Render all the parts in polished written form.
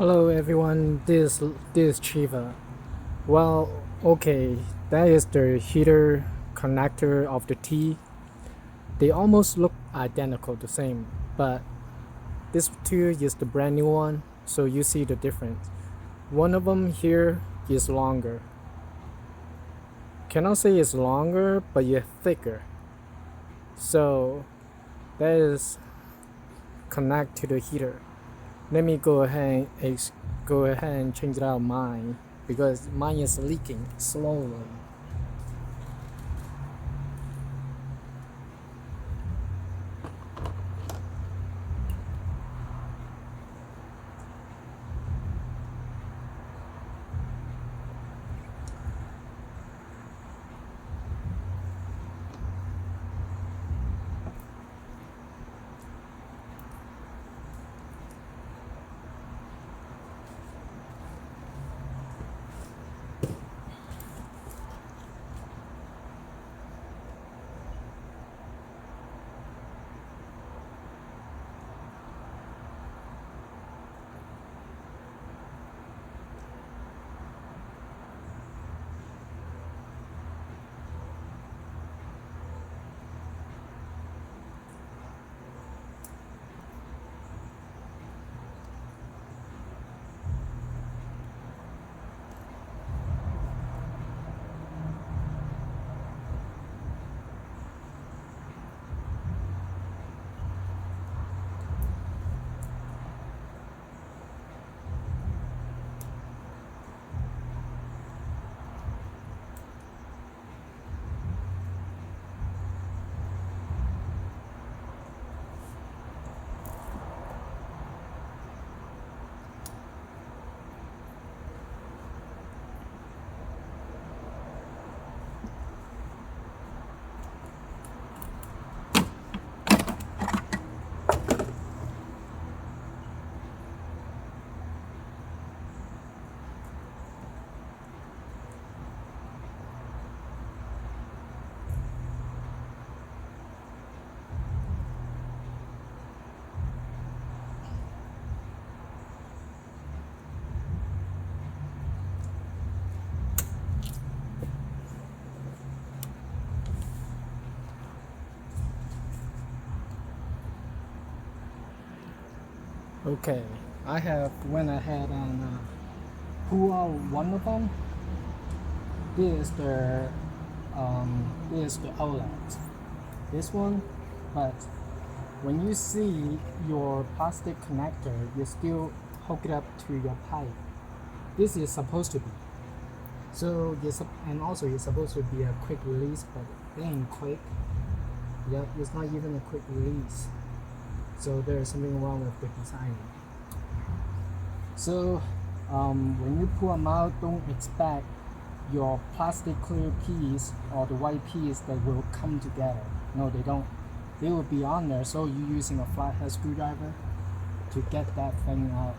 Hello everyone, this is Chiva. Well, okay, that is the heater connector of the T. They almost look identical, the same, but this two is the brand new one, so you see the difference. One of them here is longer. Cannot say it's longer, but it's thicker. So that is connect to the heater. Let me go ahead and change it out mine because mine is leaking slowly. Okay, I have went ahead and pull out one of them. This is the outlet. This one, but when you see your plastic connector, you still hook it up to your pipe. This is supposed to be. So and also it's supposed to be a quick release, but it ain't quick. Yeah, it's not even a quick release. So there's something wrong with the design. So when you pull them out, don't expect your plastic clear piece or the white piece that will come together. No, they don't. They will be on there, so you're using a flathead screwdriver to get that thing out.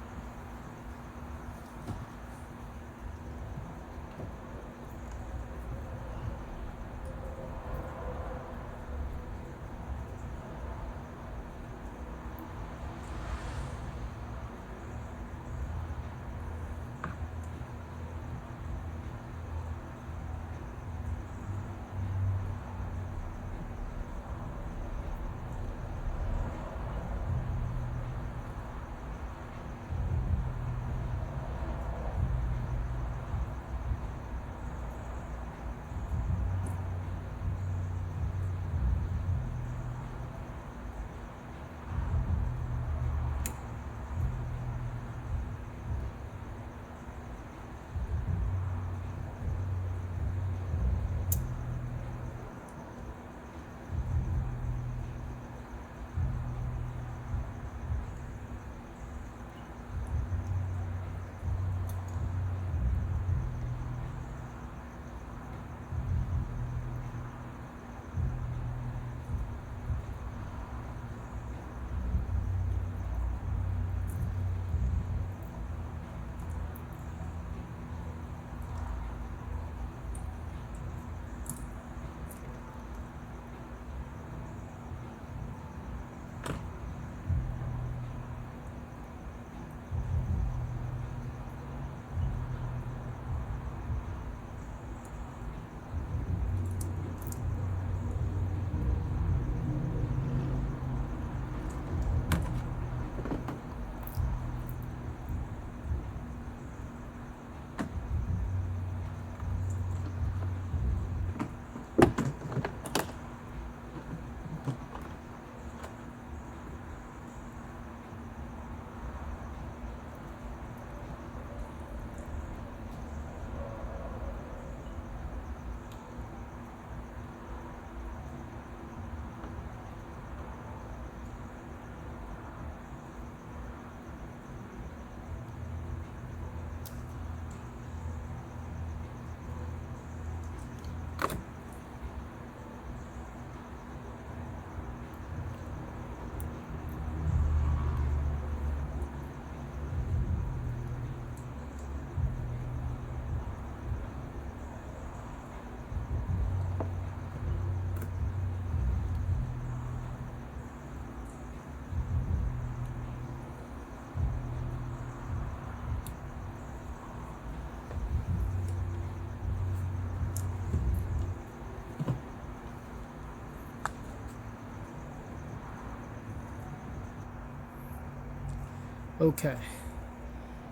Okay,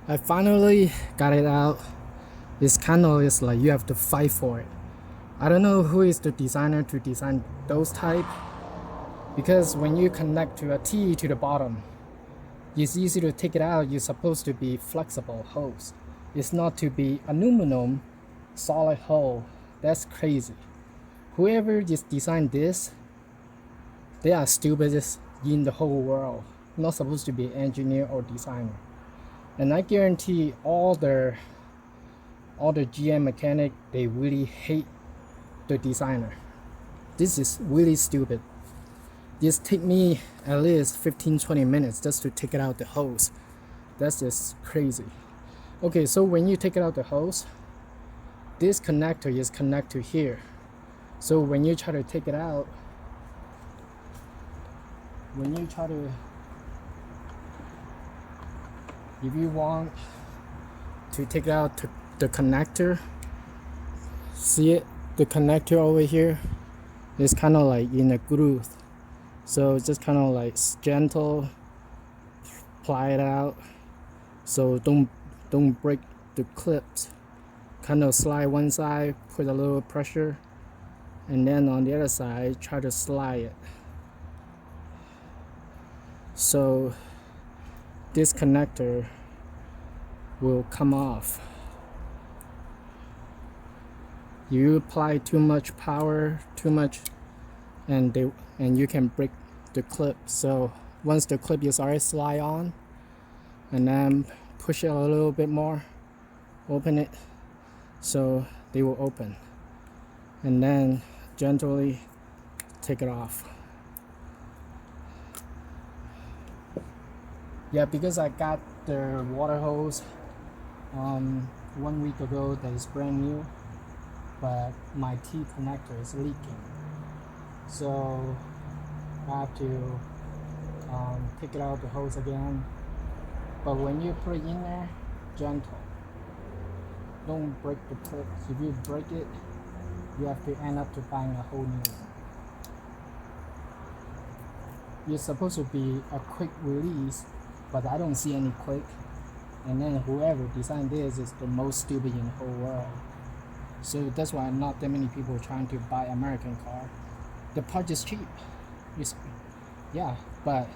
I finally got it out. It's kind of is like you have to fight for it. I don't know who is the designer to design those type, because when you connect to a T to the bottom, it's easy to take it out. You're supposed to be flexible hose. It's not to be aluminum solid hole. That's crazy. Whoever just designed this, they are stupidest in the whole world. Not supposed to be an engineer or designer. And I guarantee all the GM mechanic, they really hate the designer. This is really stupid. This take me at least 15-20 minutes just to take it out the hose. That's just crazy. Okay, so when you take it out the hose, this connector is connected to here. So when you try to take it out, if you want to take it out to the connector, see it? The connector over here is kind of like in a groove. So just kind of like gentle, ply it out. So don't break the clips. Kind of slide one side, put a little pressure, and then on the other side try to slide it. So this connector will come off. You apply too much power, and you can break the clip. So once the clip is already slide on, and then push it a little bit more, open it, so they will open, and then gently take it off. Yeah, because I got the water hose 1 week ago that is brand new, but my T connector is leaking, so I have to take it out the hose again. But when you put it in there, gentle, don't break the clips. If you break it, you have to end up to buying a whole new one. It's supposed to be a quick release, but I don't see any quick. And then whoever designed this is the most stupid in the whole world. So that's why not that many people are trying to buy American car. The part is cheap. Yeah, but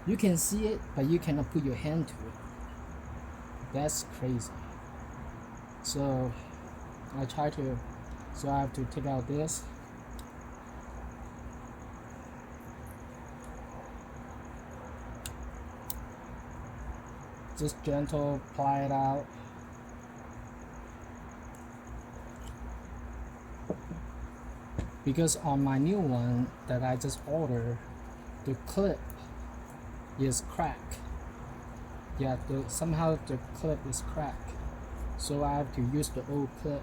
you can see it, but you cannot put your hand to it. That's crazy. So I have to take out this. Just gentle, ply it out. Because on my new one that I just ordered, the clip is cracked. Yeah, somehow the clip is cracked. So I have to use the old clip.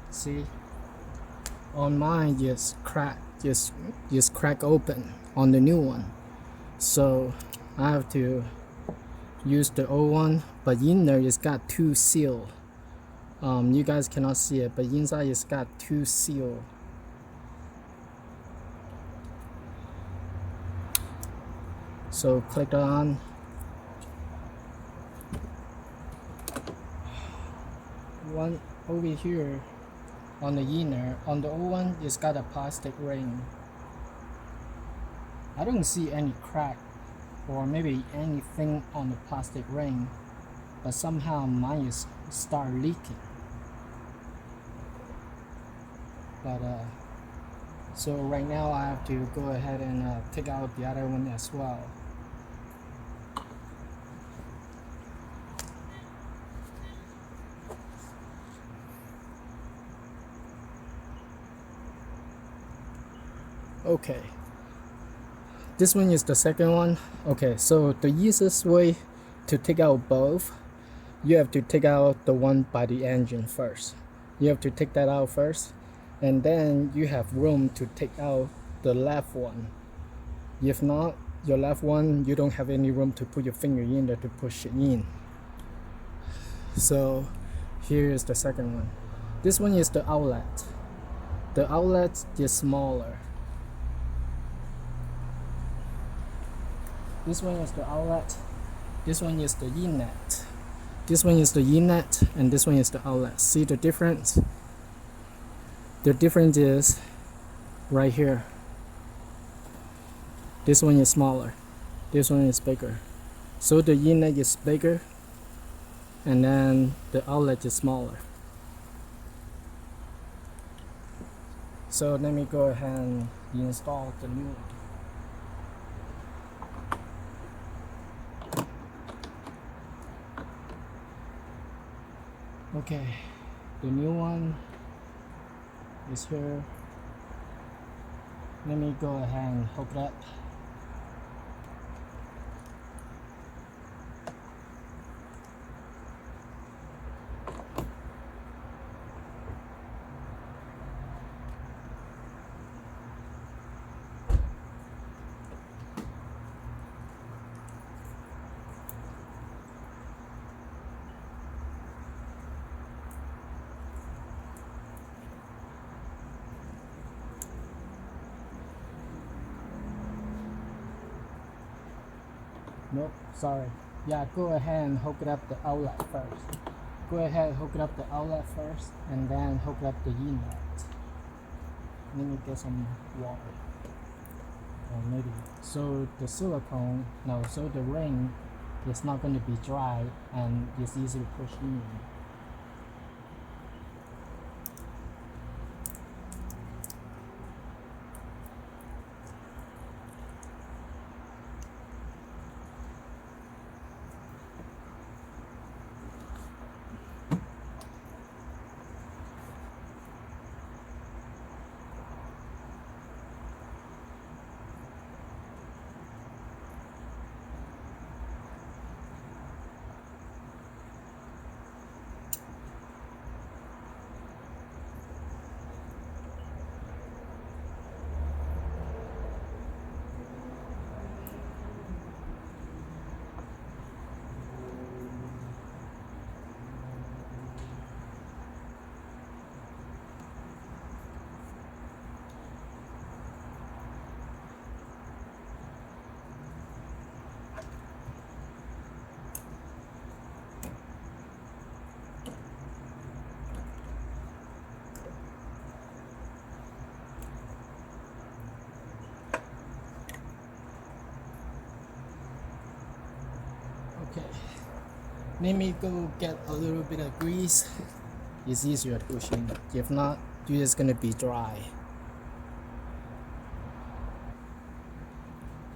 See? On mine is cracked, just crack open on the new one. So I have to use the old one, but in there it's got two seal. You guys cannot see it, but inside it's got two seal. So click on. One over here on the inner, on the old one, it's got a plastic ring. I don't see any crack or maybe anything on the plastic ring, but somehow mine is start leaking. But so right now I have to go ahead and take out the other one as well. Okay, this one is the second one. Okay, so the easiest way to take out both, you have to take out the one by the engine first. You have to take that out first, and then you have room to take out the left one. If not, your left one, you don't have any room to put your finger in there to push it in. So here is the second one. This one is the outlet. The outlet is smaller. This one is the outlet. This one is the inlet. This one is the inlet, and this one is the outlet. See the difference? The difference is right here. This one is smaller. This one is bigger. So the inlet is bigger, and then the outlet is smaller. So let me go ahead and install the new one. Okay, the new one is here. Let me go ahead and hook it up. Nope, sorry. Yeah, go ahead and hook it up the outlet first. Go ahead and hook it up the outlet first, and then hook up the inlet. Let me get some water. Or maybe. So the silicone, no, so the ring is not going to be dry and it's easy to push in. Okay, let me go get a little bit of grease. It's easier to push in. If not, you're just gonna be dry.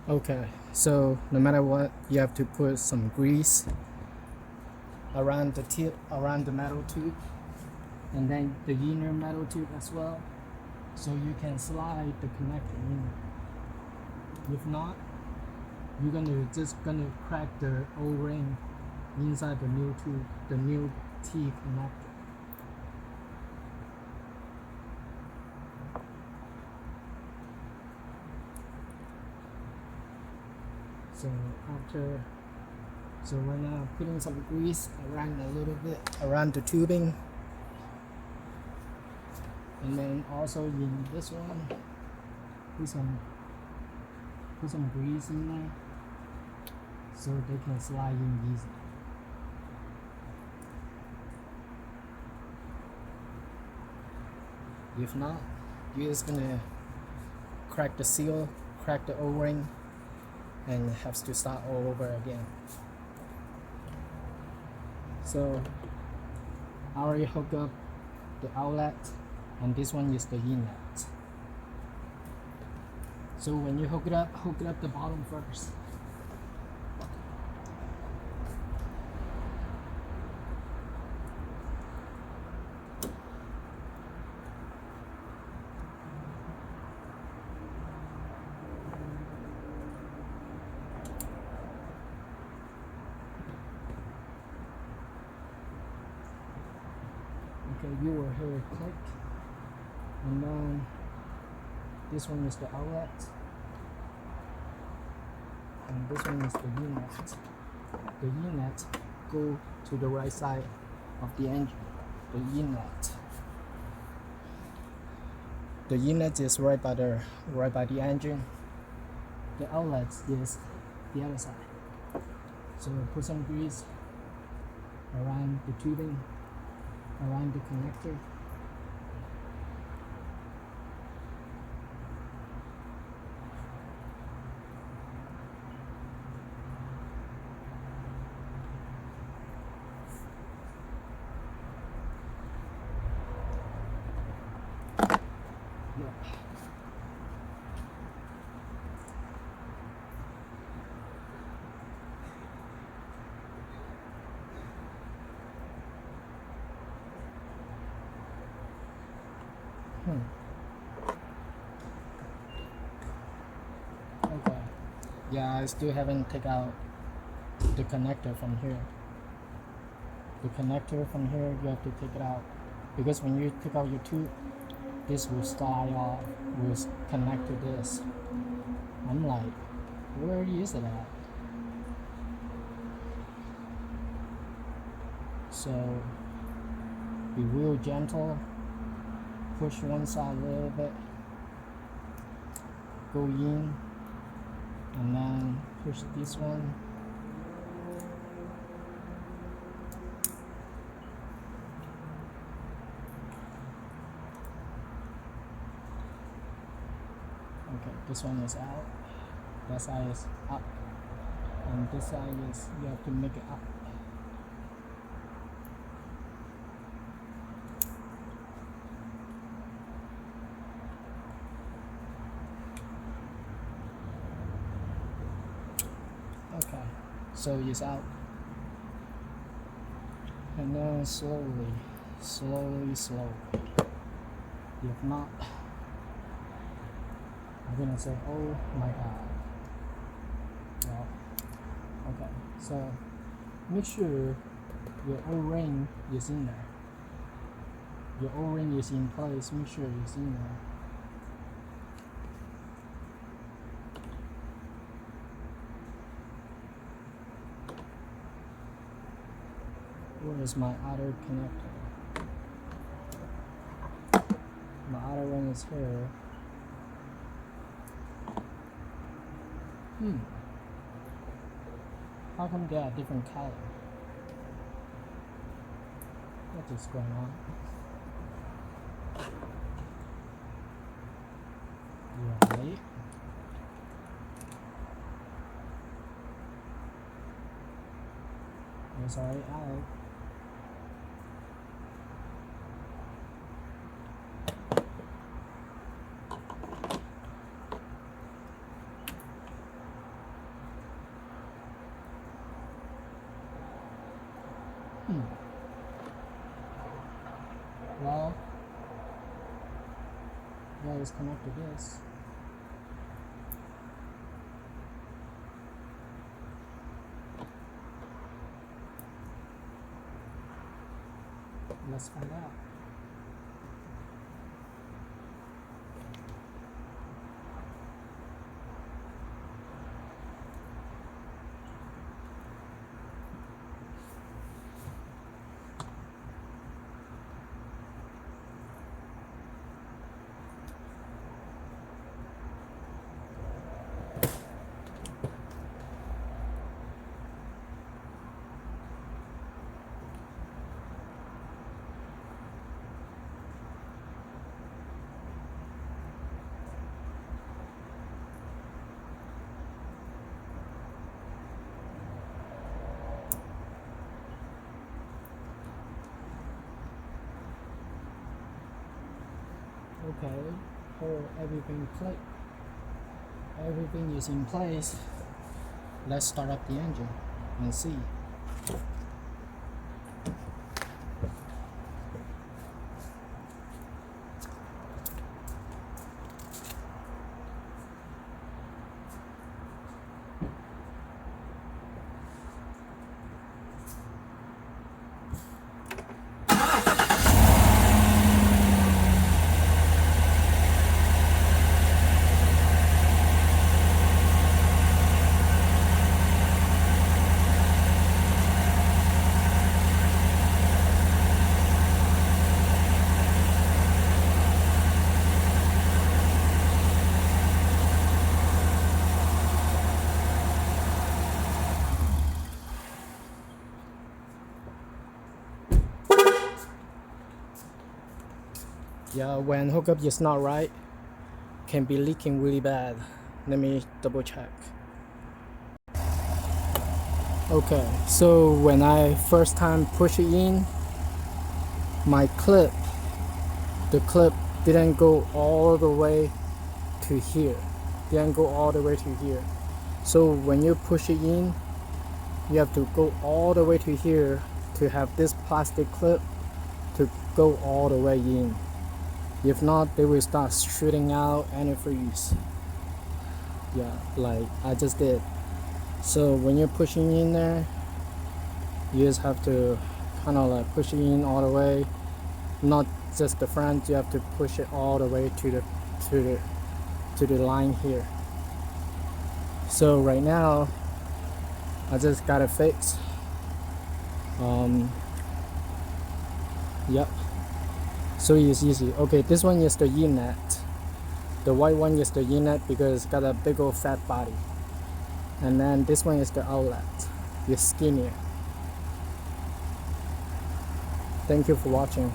Okay, so no matter what, you have to put some grease around the tip, around the metal tube, and then the inner metal tube as well, so you can slide the connector in. If not, you're just gonna crack the O-ring inside the new tube, the new T connector. So we're now putting some grease around a little bit around the tubing, and then also in this one, put some grease in there so they can slide in easy. If not, you're just gonna crack the seal, crack the O-ring, and have to start all over again. So I already hooked up the outlet, and this one is the inlet. So when you hook it up the bottom first. Okay, you will hear it click, and then this one is the outlet, and this one is the inlet. The inlet go to the right side of the engine. The inlet is right by the engine. The outlet is the other side. So put some grease around the tubing, around the connector. Yeah. Okay. Yeah, I still haven't take out the connector from here. The connector from here, you have to take it out because when you take out your tube, this will slide off, will connect to this. I'm like, where is it at? So be real gentle, push one side a little bit, go in, and then push this one. Okay, this one is out, that side is up, and this side is, you have to make it up. Okay, so it's out, and then slowly, if not, I'm gonna say, oh my god. Well, okay, so make sure your O-ring is in there. Your O-ring is in place, make sure it's in there. Where is my other connector? My other one is here. How come they are different color? What is going on? Right. It's already out. Well, let's connect to this. Let's find out. Okay, hold everything everything is in place. Let's start up the engine and see. Yeah, when hookup is not right, can be leaking really bad. Let me double check. Okay, so when I first time push it in, my the clip didn't go all the way to here. Didn't go all the way to here. So when you push it in, you have to go all the way to here to have this plastic clip to go all the way in. If not, they will start shooting out antifreeze. Yeah, like I just did. So when you're pushing in there, you just have to kind of like push it in all the way, not just the front. You have to push it all the way to the line here. So right now, I just got it fixed. Yep. So it's easy. Okay, this one is the E-net. The white one is the E-net because it's got a big old fat body. And then this one is the outlet. It's skinnier. Thank you for watching.